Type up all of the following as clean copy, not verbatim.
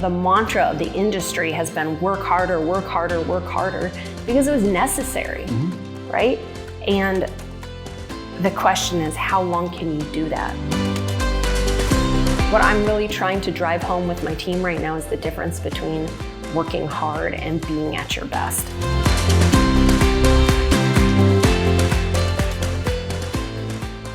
the mantra of the industry has been work harder, work harder, work harder, because it was necessary, right? And the question is, how long can you do that? What I'm really trying to drive home with my team right now is the difference between working hard and being at your best.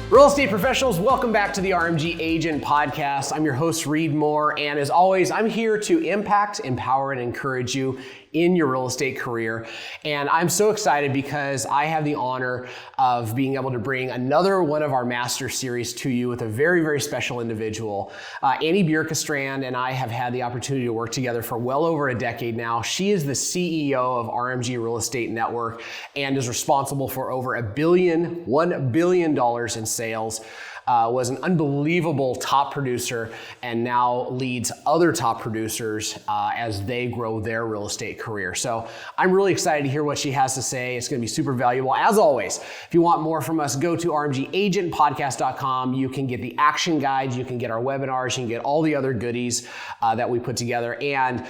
Real estate professionals, welcome back to the RMG Agent Podcast. I'm your host, Reed Moore, and as always, I'm here to impact, empower, and encourage you in your real estate career. And I'm so excited because I have the honor of being able to bring another one of our master series to you with a very, very special individual. Annie Bjerkestrand and I have had the opportunity to work together for well over a decade now. She is the CEO of RMG Real Estate Network and is responsible for over $1 billion in sales. Was an unbelievable top producer and now leads other top producers as they grow their real estate career. So I'm really excited to hear what she has to say. It's going to be super valuable. As always, if you want more from us, go to rmgagentpodcast.com. You can get the action guides, you can get our webinars, you can get all the other goodies that we put together. And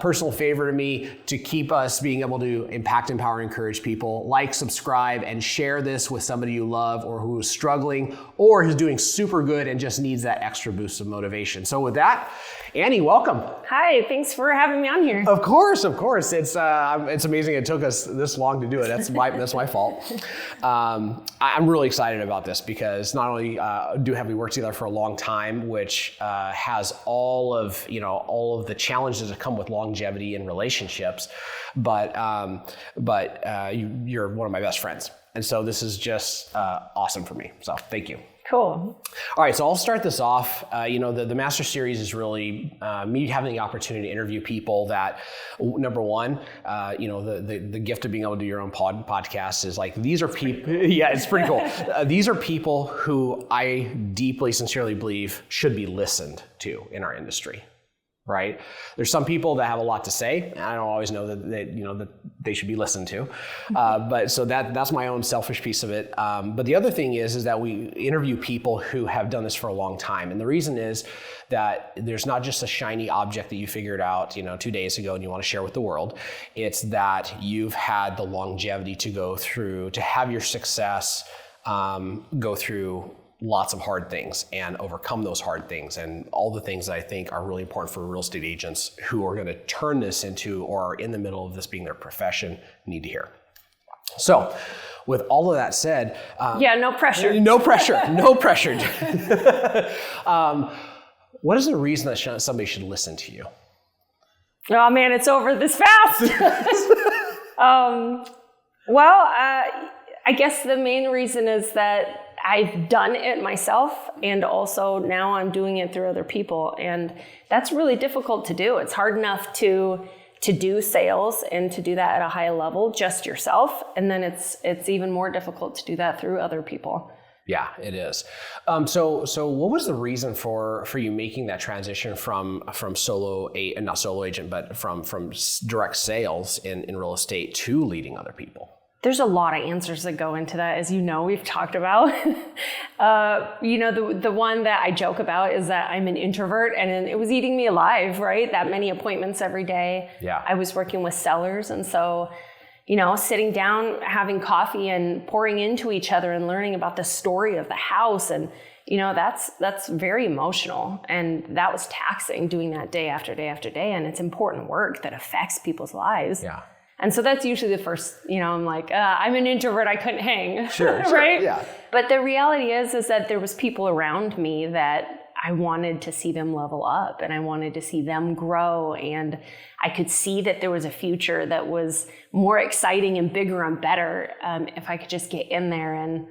personal favor to me to keep us being able to impact, empower, encourage people, like, subscribe, and share this with somebody you love or who is struggling or who's doing super good and just needs that extra boost of motivation. So with that, Annie, welcome. Hi, thanks for having me on here. Of course. It's amazing it took us this long to do it. That's my fault. I'm really excited about this because not only have we worked together for a long time, which has all of the challenges that come with longevity in relationships, but you're one of my best friends. And so this is just awesome for me. So thank you. Cool. All right, so I'll start this off. The Master Series is really me having the opportunity to interview people that, number one, the gift of being able to do your own podcast is like, these are people, yeah, it's pretty cool. These are people who I deeply, sincerely believe should be listened to in our industry. Right? There's some people that have a lot to say, and I don't always know that they should be listened to. But so that's my own selfish piece of it. But the other thing is that we interview people who have done this for a long time. And the reason is that there's not just a shiny object that you figured out, 2 days ago and you want to share with the world. It's that you've had the longevity to have your success, go through lots of hard things and overcome those hard things and all the things that I think are really important for real estate agents who are going to turn this into or are in the middle of this being their profession need to hear. So with all of that said, no pressure. No pressure. No pressure. What is the reason that somebody should listen to you? Oh man, it's over this fast. I guess the main reason is that I've done it myself, and also now I'm doing it through other people, and that's really difficult to do. It's hard enough to do sales and to do that at a high level just yourself, and then it's even more difficult to do that through other people. Yeah, it is. So what was the reason for you making that transition from not solo agent, but from direct sales in real estate to leading other people? There's a lot of answers that go into that, as we've talked about. The one that I joke about is that I'm an introvert, and it was eating me alive, right? That many appointments every day. Yeah. I was working with sellers, and so, sitting down, having coffee and pouring into each other and learning about the story of the house. And, that's very emotional. And that was taxing, doing that day after day after day. And it's important work that affects people's lives. Yeah. And so that's usually the first, I'm like, I'm an introvert, I couldn't hang. Sure, right? Yeah. But the reality is that there was people around me that I wanted to see them level up, and I wanted to see them grow, and I could see that there was a future that was more exciting and bigger and better if I could just get in there and,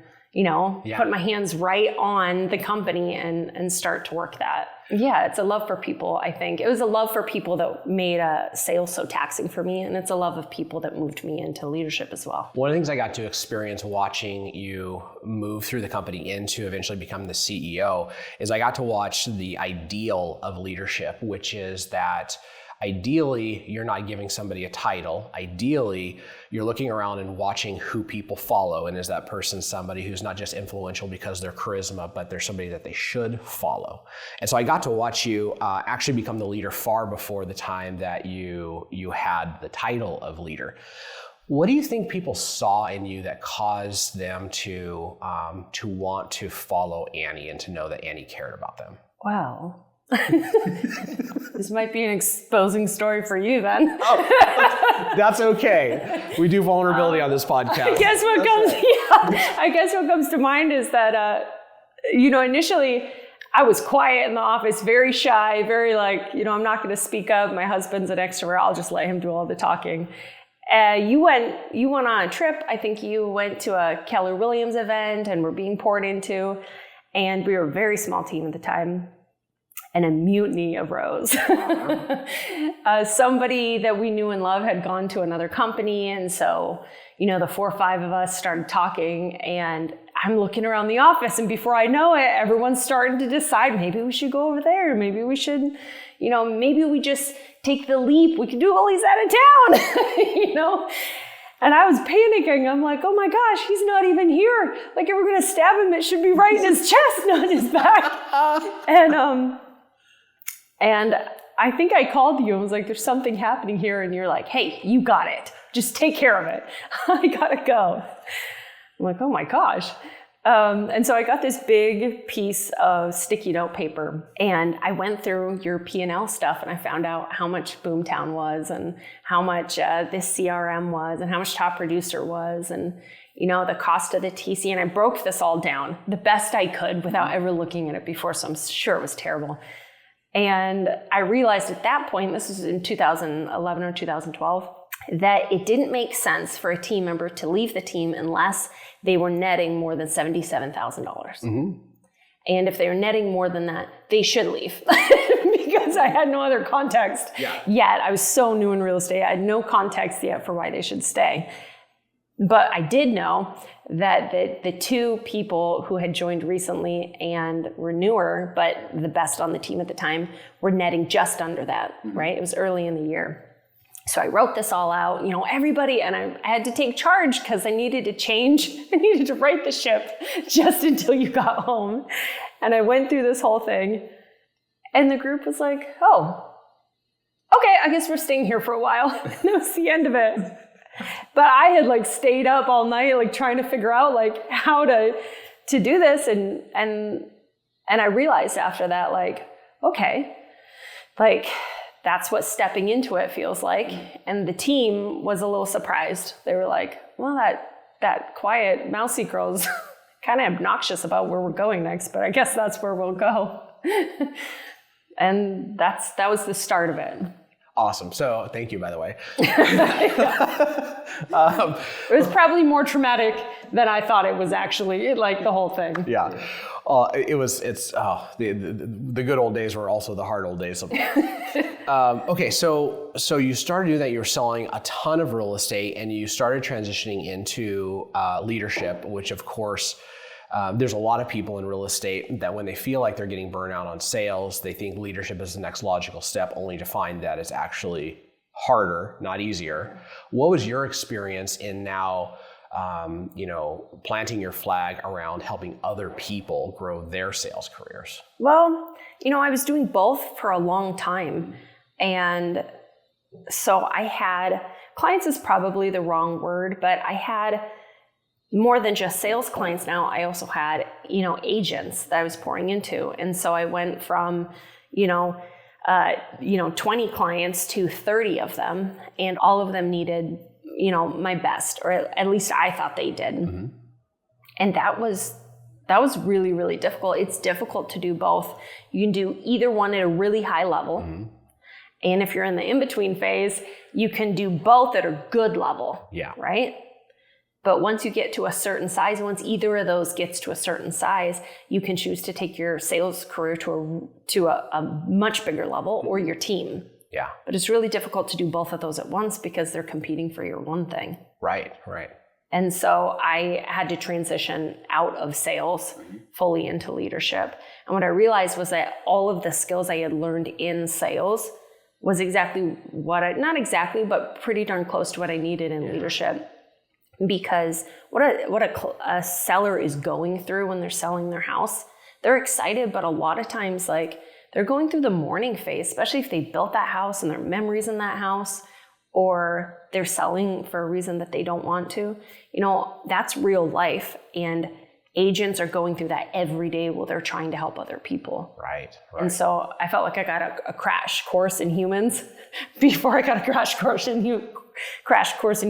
put my hands right on the company and start to work that. Yeah, it's a love for people, I think. It was a love for people that made sales so taxing for me, and it's a love of people that moved me into leadership as well. One of the things I got to experience watching you move through the company into eventually become the CEO is I got to watch the ideal of leadership, which is that ideally, you're not giving somebody a title. Ideally, you're looking around and watching who people follow. And is that person somebody who's not just influential because they're charisma, but they're somebody that they should follow? And so I got to watch you actually become the leader far before the time that you had the title of leader. What do you think people saw in you that caused them to want to follow Annie and to know that Annie cared about them? Wow. This might be an exposing story for you then. Oh, that's okay. We do vulnerability on this podcast. I guess what comes to mind is that, initially I was quiet in the office, very shy, very I'm not going to speak up. My husband's an extrovert. I'll just let him do all the talking. You went on a trip. I think you went to a Keller Williams event and were being poured into, and we were a very small team at the time. And a mutiny arose. Somebody that we knew and loved had gone to another company. And so, the 4 or 5 of us started talking, and I'm looking around the office, and before I know it, everyone's starting to decide, maybe we should go over there. Maybe we should, maybe we just take the leap. We can do it while he's out of town, And I was panicking. I'm like, oh my gosh, he's not even here. Like, if we're going to stab him, it should be right in his chest, not his back. And I think I called you and was like, there's something happening here. And you're like, hey, you got it. Just take care of it. I gotta go. I'm like, oh my gosh. And so I got this big piece of sticky note paper, and I went through your P&L stuff, and I found out how much Boomtown was, and how much this CRM was, and how much Top Producer was, and the cost of the TC. And I broke this all down the best I could without ever looking at it before, so I'm sure it was terrible. And I realized at that point, this was in 2011 or 2012, that it didn't make sense for a team member to leave the team unless they were netting more than $77,000. Mm-hmm. And if they were netting more than that, they should leave because I had no other context yet. I was so new in real estate. I had no context yet for why they should stay. But I did know that the 2 people who had joined recently and were newer, but the best on the team at the time, were netting just under that, right? It was early in the year. So I wrote this all out, everybody, and I had to take charge because I needed to change. I needed to right the ship just until you got home. And I went through this whole thing, and the group was like, oh, okay, I guess we're staying here for a while. And that was the end of it. But I had stayed up all night, trying to figure out how to do this. And I realized after that, okay, that's what stepping into it feels like. And the team was a little surprised. They were like, well, that quiet, mousy girl's kind of obnoxious about where we're going next, but I guess that's where we'll go. And that was the start of it. Awesome. So thank you, by the way. It was probably more traumatic than I thought it was actually, the whole thing. Yeah. The good old days were also the hard old days. Okay. So you started doing that. You were selling a ton of real estate, and you started transitioning into leadership, which of course, there's a lot of people in real estate that when they feel like they're getting burned out on sales, they think leadership is the next logical step, only to find that it's actually harder, not easier. What was your experience in now, planting your flag around helping other people grow their sales careers? Well, I was doing both for a long time. And so I had, clients is probably the wrong word, but I had more than just sales clients now. I also had, agents that I was pouring into. And so I went from, 20 clients to 30 of them, and all of them needed, my best, or at least I thought they did. Mm-hmm. And that was really, really difficult. It's difficult to do both. You can do either one at a really high level. Mm-hmm. And if you're in the in-between phase, you can do both at a good level. Yeah. Right? But once you get to a certain size, once either of those gets to a certain size, you can choose to take your sales career to a much bigger level, or your team. Yeah. But it's really difficult to do both of those at once because they're competing for your one thing. Right. And so I had to transition out of sales fully into leadership. And what I realized was that all of the skills I had learned in sales was exactly not exactly, but pretty darn close to what I needed in leadership. Because what a seller is going through when they're selling their house, they're excited, but a lot of times, like, they're going through the mourning phase, especially if they built that house and their memories in that house, or they're selling for a reason that they don't want to. That's real life. And agents are going through that every day while they're trying to help other people. Right. And so I felt like I got a crash course in humans before I got a crash course in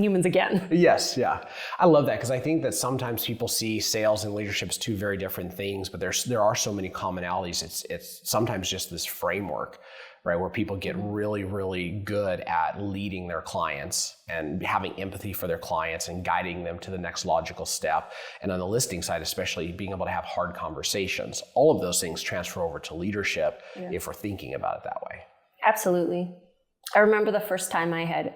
humans again. Yes, yeah. I love that, because I think that sometimes people see sales and leadership as two very different things, but there are so many commonalities. It's sometimes just this framework, right, where people get really, really good at leading their clients and having empathy for their clients and guiding them to the next logical step. And on the listing side, especially being able to have hard conversations. All of those things transfer over to leadership if we're thinking about it that way. Absolutely. I remember the first time I had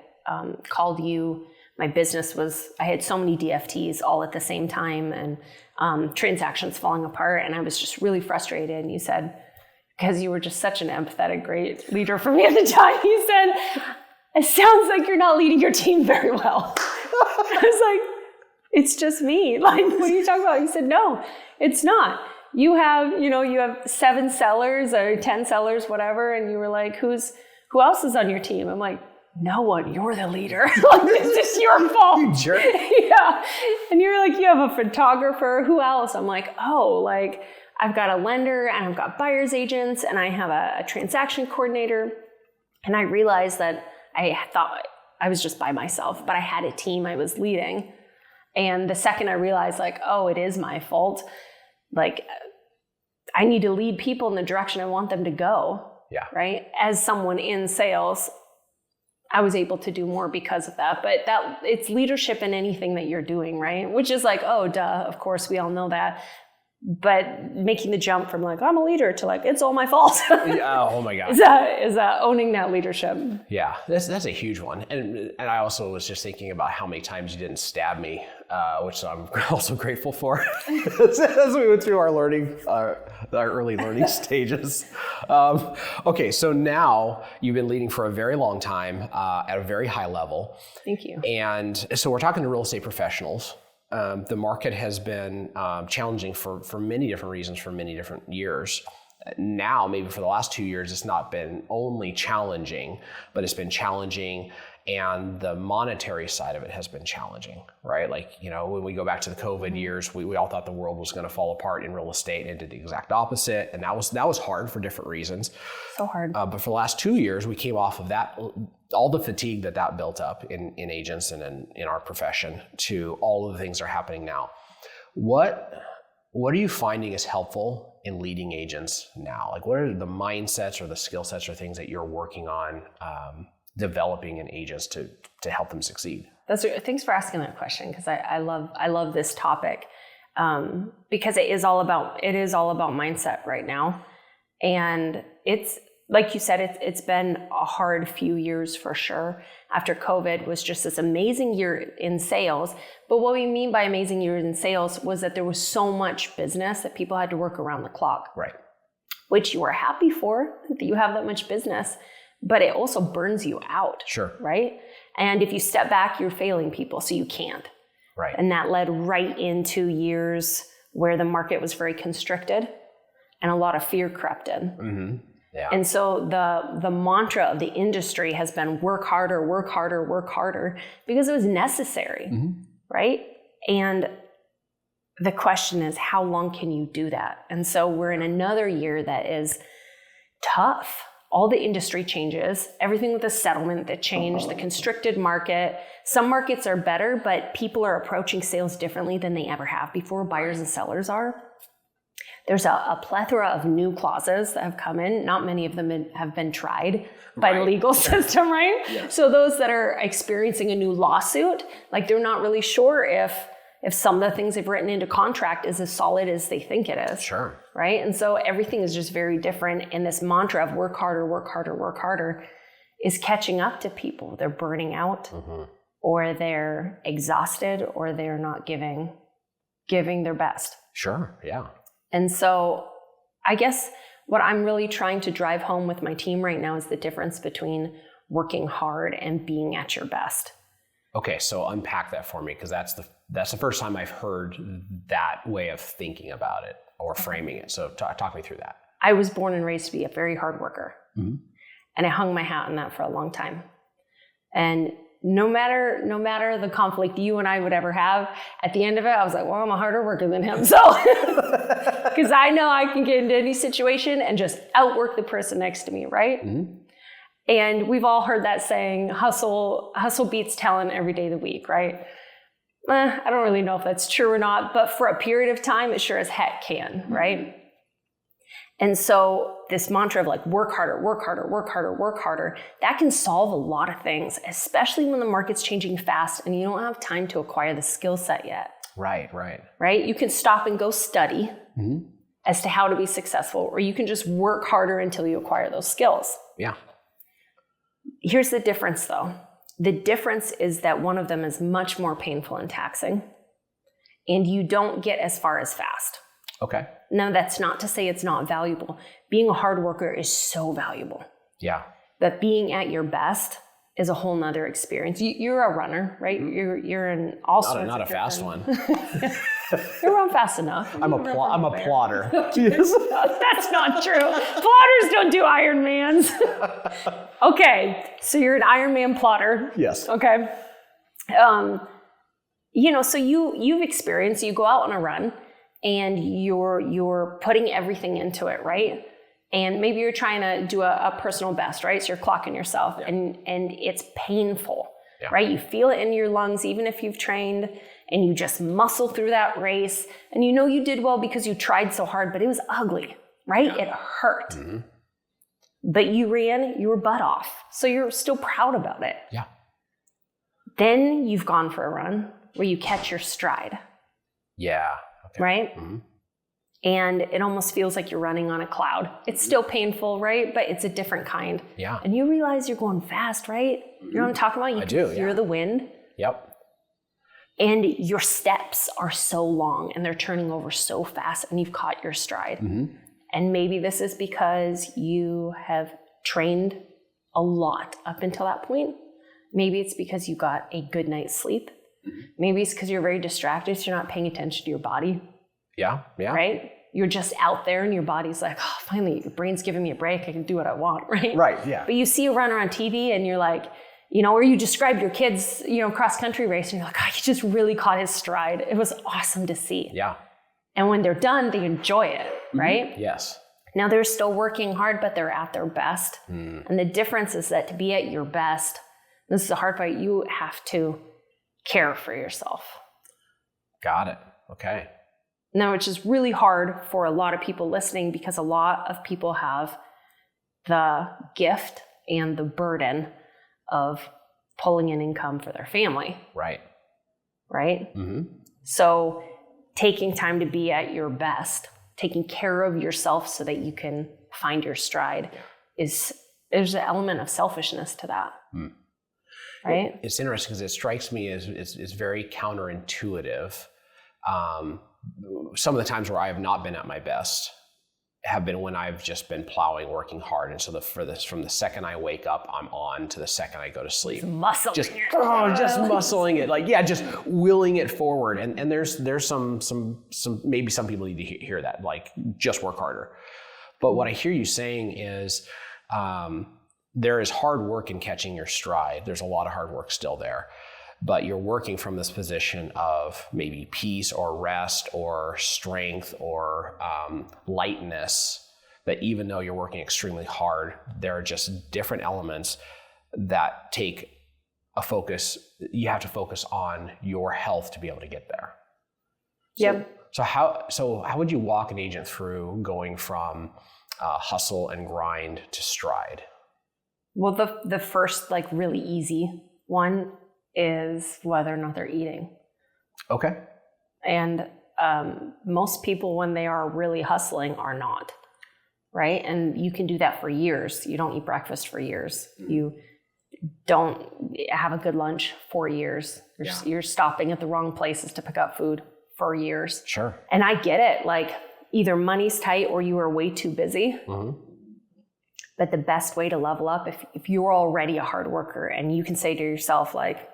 called you. My business I had so many DFTs all at the same time, and transactions falling apart. And I was just really frustrated. And you said, because you were just such an empathetic, great leader for me at the time, you said, it sounds like you're not leading your team very well. I was like, it's just me. Like, what are you talking about? You said, no, it's not. You have 7 sellers or 10 sellers, whatever. And you were like, who else is on your team? I'm like, no one, you're the leader. Like, this is your fault. You jerk. Yeah. And you're like, you have a photographer, who else? I'm like, oh, like, I've got a lender and I've got buyer's agents and I have a transaction coordinator. And I realized that I thought I was just by myself, but I had a team I was leading. And the second I realized, like, oh, it is my fault, like, I need to lead people in the direction I want them to go. Yeah. Right? As someone in sales, I was able to do more because of that. But it's leadership in anything that you're doing, right? Which is like, oh, duh, of course, we all know that. But making the jump from like, I'm a leader to like, it's all my fault. Yeah, oh my God. is owning that leadership. Yeah, that's a huge one. And I also was just thinking about how many times you didn't stab me, which I'm also grateful for as we went through our early learning stages. Okay, so now you've been leading for a very long time at a very high level. Thank you. And so we're talking to real estate professionals. The market has been challenging for many different reasons for many different years. Now, maybe for the last 2 years, it's not been only challenging, but it's been challenging, and the monetary side of it has been challenging, right? Like, when we go back to the COVID years, we all thought the world was going to fall apart in real estate, and it did the exact opposite, and that was hard for different reasons. So hard. But for the last 2 years, we came off of that, all the fatigue that built up in agents and in our profession, to all of the things that are happening now. What are you finding is helpful in leading agents now? Like, what are the mindsets or the skill sets or things that you're working on developing in agents to help them succeed? Thanks for asking that question, because I love this topic, because it is all about mindset right now. And it's, like you said, it's been a hard few years for sure. After COVID was just this amazing year in sales. But what we mean by amazing year in sales was that there was so much business that people had to work around the clock. Right. Which you are happy for, that you have that much business, but it also burns you out. Sure. Right? And if you step back, you're failing people, so you can't. Right. And that led right into years where the market was very constricted and a lot of fear crept in. Mm-hmm. Yeah. And so the mantra of the industry has been work harder, work harder, work harder, because it was necessary, right? And the question is, how long can you do that? And so we're in another year that is tough. All the industry changes, everything with the settlement that changed, the constricted market. Some markets are better, but people are approaching sales differently than they ever have before. Buyers and sellers are. There's a plethora of new clauses that have come in. Not many of them have been tried by the legal system, right? Yeah. So those that are experiencing a new lawsuit, like, they're not really sure if some of the things they've written into contract is as solid as they think it is. Sure. Right? And so everything is just very different. And this mantra of work harder, work harder, work harder is catching up to people. They're burning out, or they're exhausted, or they're not giving their best. Sure. Yeah. And so I guess what I'm really trying to drive home with my team right now is the difference between working hard and being at your best. Okay, so unpack that for me, because that's the first time I've heard that way of thinking about it or framing it. So talk me through that. I was born and raised to be a very hard worker. Mm-hmm. And I hung my hat on that for a long time. And no matter the conflict you and I would ever have, at the end of it, I was like, well, I'm a harder worker than him. So, because I know I can get into any situation and just outwork the person next to me, right? Mm-hmm. And we've all heard that saying, hustle beats talent every day of the week, right? I don't really know if that's true or not, but for a period of time, it sure as heck can, right? And so this mantra of like, work harder, work harder, work harder, work harder, that can solve a lot of things, especially when the market's changing fast and you don't have time to acquire the skill set yet. Right. Right? You can stop and go study as to how to be successful, or you can just work harder until you acquire those skills. Yeah. Here's the difference though. The difference is that one of them is much more painful and taxing, and you don't get as far as fast. Okay. Now, that's not to say it's not valuable. Being a hard worker is so valuable. Yeah. But being at your best is a whole nother experience. You're a runner, right? You're in all sorts of not a fast one. You run fast enough. I'm a plotter. That's not true. Plotters don't do Ironmans. Okay, so you're an Ironman plotter. Yes. Okay. So you've experienced, you go out on a run and you're putting everything into it, right? And maybe you're trying to do a personal best, right? So you're clocking yourself, and it's painful, right? You feel it in your lungs, even if you've trained, and you just muscle through that race. And you know you did well because you tried so hard, but it was ugly, right? It hurt. Mm-hmm. But you ran your butt off. So you're still proud about it. Yeah. Then you've gone for a run where you catch your stride. Yeah. Okay. Right? Mm-hmm. And it almost feels like you're running on a cloud. It's still painful, right? But it's a different kind. Yeah. And you realize you're going fast, right? You know what I'm talking about? You can hear the wind. Yep. And your steps are so long and they're turning over so fast, and you've caught your stride. Mm-hmm. And maybe this is because you have trained a lot up until that point. Maybe it's because you got a good night's sleep. Mm-hmm. Maybe it's because you're very distracted, so you're not paying attention to your body. Yeah. Right? You're just out there and your body's like, oh, finally, your brain's giving me a break. I can do what I want, right? Right, yeah. But you see a runner on TV and you're like, or you describe your kids, cross-country race, and you're like, oh, he just really caught his stride. It was awesome to see. Yeah. And when they're done, they enjoy it, right? Mm-hmm. Yes. Now they're still working hard, but they're at their best. Mm. And the difference is that to be at your best, this is the hard part, you have to care for yourself. Got it. Okay. Now, which is really hard for a lot of people listening, because a lot of people have the gift and the burden of pulling in income for their family. Right. Right? Mm-hmm. So taking time to be at your best, taking care of yourself so that you can find your stride, there's an element of selfishness to that. Mm. Right? It's interesting because it strikes me as it's very counterintuitive. Some of the times where I have not been at my best have been when I've just been plowing, working hard. And so from the second I wake up, I'm on to the second I go to sleep. Just muscling it. Just willing it forward. And there's some maybe some people need to hear that, like, just work harder. But what I hear you saying is, there is hard work in catching your stride. There's a lot of hard work still there. But you're working from this position of maybe peace or rest or strength or lightness, that even though you're working extremely hard, there are just different elements that take a focus. You have to focus on your health to be able to get there. Yep. So how would you walk an agent through going from hustle and grind to stride? Well, the first, really easy one is whether or not they're eating. Okay. And most people, when they are really hustling, are not, right? And you can do that for years. You don't eat breakfast for years. You don't have a good lunch for years. You're stopping at the wrong places to pick up food for years. Sure. And I get it. either money's tight or you are way too busy. But the best way to level up, if you're already a hard worker and you can say to yourself, like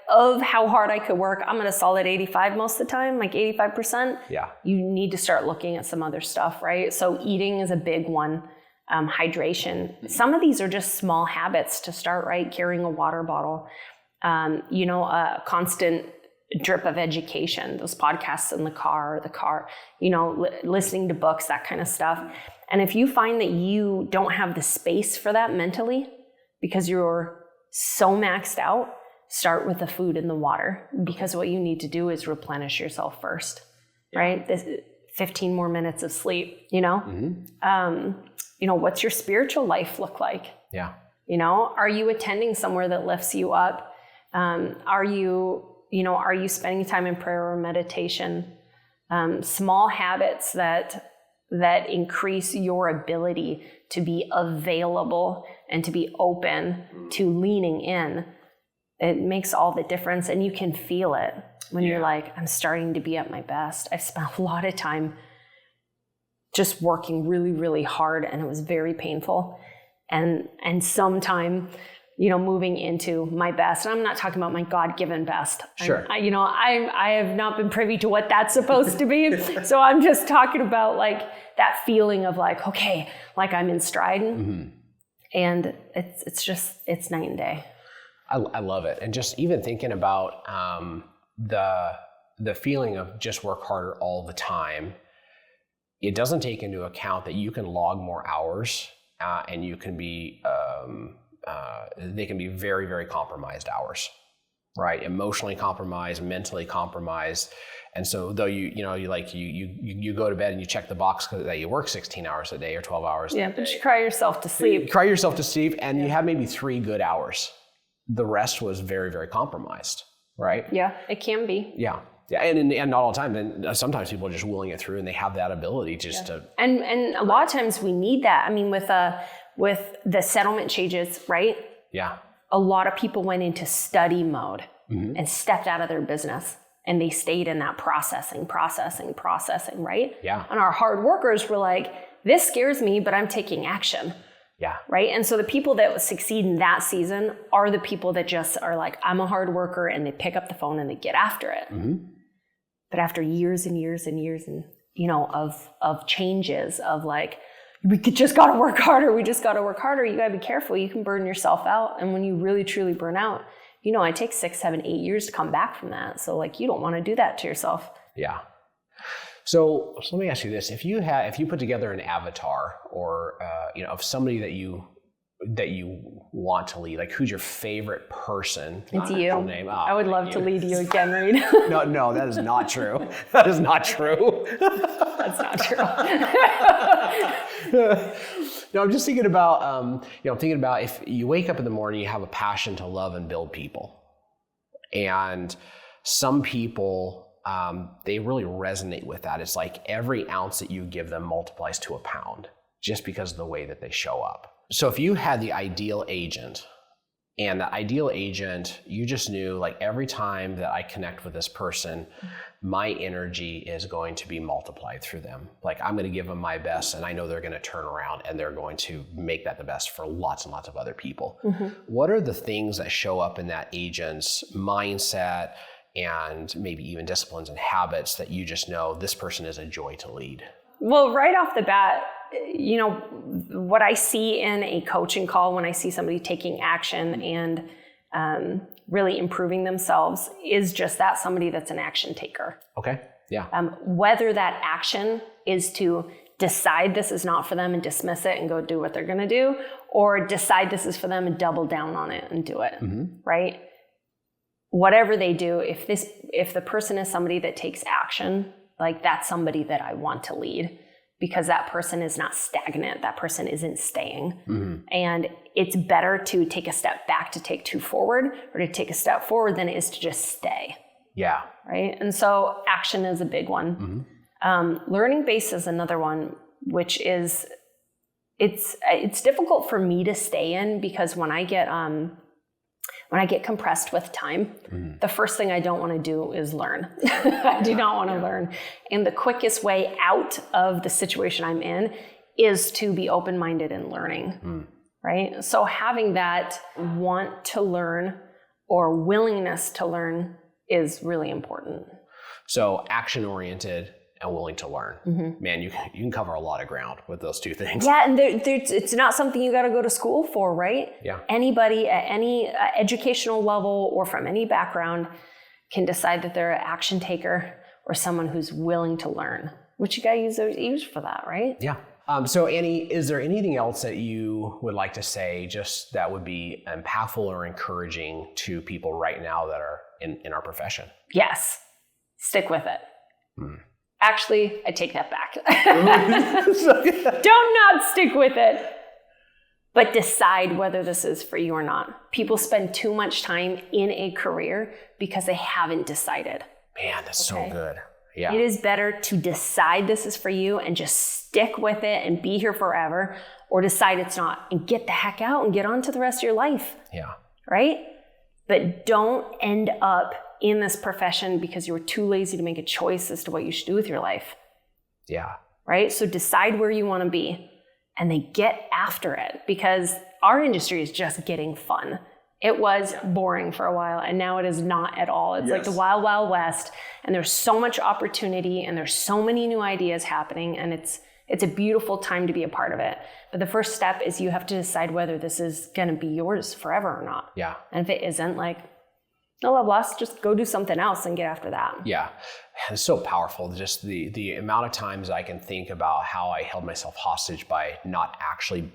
of how hard I could work, I'm going to solid 85 most of the time, like 85%. Yeah. You need to start looking at some other stuff, right? So eating is a big one. Hydration. Some of these are just small habits to start, right? Carrying a water bottle, a constant drip of education, those podcasts in the car, listening to books, that kind of stuff. And if you find that you don't have the space for that mentally because you're so maxed out, start with the food and the water, because what you need to do is replenish yourself first, right? 15 more minutes of sleep, what's your spiritual life look like? Yeah. Are you attending somewhere that lifts you up? Are you spending time in prayer or meditation? Small habits that increase your ability to be available and to be open to leaning in. It makes all the difference, and you can feel it when you're like, I'm starting to be at my best. I've spent a lot of time just working really, really hard, and it was very painful. And sometime, moving into my best. And I'm not talking about my God-given best. Sure. I have not been privy to what that's supposed to be. So I'm just talking about like that feeling of like, okay, like I'm in stride. And it's night and day. I love it. And just even thinking about the feeling of just work harder all the time, it doesn't take into account that you can log more hours and you can be, they can be very, very compromised hours, right? Emotionally compromised, mentally compromised. And so though you go to bed and you check the box that you work 16 hours a day or 12 hours. Yeah, but you cry yourself to sleep. And you have maybe 3 good hours. The rest was very, very compromised, right? Yeah, it can be. Yeah. Yeah, and not all the time. And sometimes people are just willing it through, and they have that ability just to. And a lot of times we need that. I mean, with the settlement changes, right? Yeah. A lot of people went into study mode and stepped out of their business, and they stayed in that processing, right? Yeah. And our hard workers were like, this scares me, but I'm taking action. Yeah. Right. And so the people that succeed in that season are the people that just are like, I'm a hard worker, and they pick up the phone and they get after it. But after years and years and years and, of changes of like, we just got to work harder. You got to be careful. You can burn yourself out. And when you really, truly burn out, it takes 6, 7, 8 years to come back from that. So like, you don't want to do that to yourself. Yeah. So let me ask you this: if you put together an avatar, or of somebody that you want to lead, like who's your favorite person? It's you. Name? Oh, I would love to lead you again, Reed. No, that is not true. That is not true. That's not true. No, I'm just thinking about if you wake up in the morning, you have a passion to love and build people, and some people. They really resonate with that. It's like every ounce that you give them multiplies to a pound just because of the way that they show up. So if you had the ideal agent, and the ideal agent, you just knew like every time that I connect with this person, my energy is going to be multiplied through them. Like I'm going to give them my best, and I know they're going to turn around and they're going to make that the best for lots and lots of other people. What are the things that show up in that agent's mindset and maybe even disciplines and habits that you just know this person is a joy to lead? Well, right off the bat, what I see in a coaching call when I see somebody taking action and really improving themselves is just that, somebody that's an action taker. Okay, yeah. Whether that action is to decide this is not for them and dismiss it and go do what they're going to do, or decide this is for them and double down on it and do it, right? Whatever they do, if the person is somebody that takes action, like that's somebody that I want to lead, because that person is not stagnant. That person isn't staying. And it's better to take a step back to take 2 forward, or to take a step forward than it is to just stay. Yeah. Right. And so action is a big one. Learning based is another one, which is, it's difficult for me to stay in, because when I get, when I get compressed with time, the first thing I don't want to do is learn. I do not want to learn. And the quickest way out of the situation I'm in is to be open-minded and learning, right? So having that want to learn or willingness to learn is really important. So action-oriented and willing to learn. Man, you can cover a lot of ground with those two things. Yeah, and it's not something you got to go to school for, right? Yeah. Anybody at any educational level or from any background can decide that they're an action taker or someone who's willing to learn, which you got to use for that, right? Yeah. So Annie, is there anything else that you would like to say just that would be impactful or encouraging to people right now that are in our profession? Yes. Stick with it. Actually, I take that back. Don't not stick with it, but decide whether this is for you or not. People spend too much time in a career because they haven't decided. Man, that's so good. Yeah. It is better to decide this is for you and just stick with it and be here forever, or decide it's not and get the heck out and get on to the rest of your life. Yeah. Right? But don't end up in this profession because you were too lazy to make a choice as to what you should do with your life. Yeah. Right? So decide where you want to be and then get after it, because our industry is just getting fun. It was boring for a while and now it is not at all. It's like the wild, wild west, and there's so much opportunity and there's so many new ideas happening, and it's a beautiful time to be a part of it. But the first step is you have to decide whether this is going to be yours forever or not. Yeah. And if it isn't, like, no love lost, just go do something else and get after that. Yeah. It's so powerful. Just the amount of times I can think about how I held myself hostage by not actually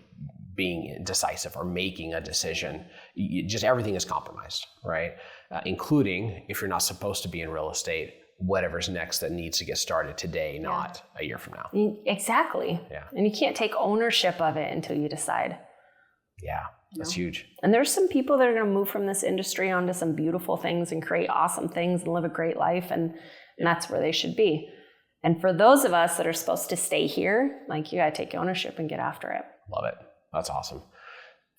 being decisive or making a decision. Just everything is compromised, right? Including if you're not supposed to be in real estate, whatever's next that needs to get started today, not a year from now. Exactly. Yeah. And you can't take ownership of it until you decide. Yeah, that's huge. And there's some people that are going to move from this industry onto some beautiful things and create awesome things and live a great life. And that's where they should be. And for those of us that are supposed to stay here, like, you got to take ownership and get after it. Love it. That's awesome.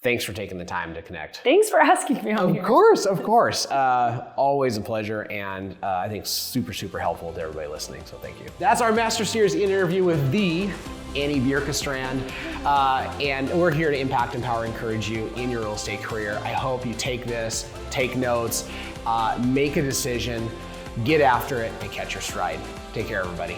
Thanks for taking the time to connect. Thanks for asking me on here. Of course. Always a pleasure, and I think super, super helpful to everybody listening, so thank you. That's our Master Series interview with the Annie Bjerkestrand, and we're here to impact, empower, encourage you in your real estate career. I hope you take this, take notes, make a decision, get after it, and catch your stride. Take care, everybody.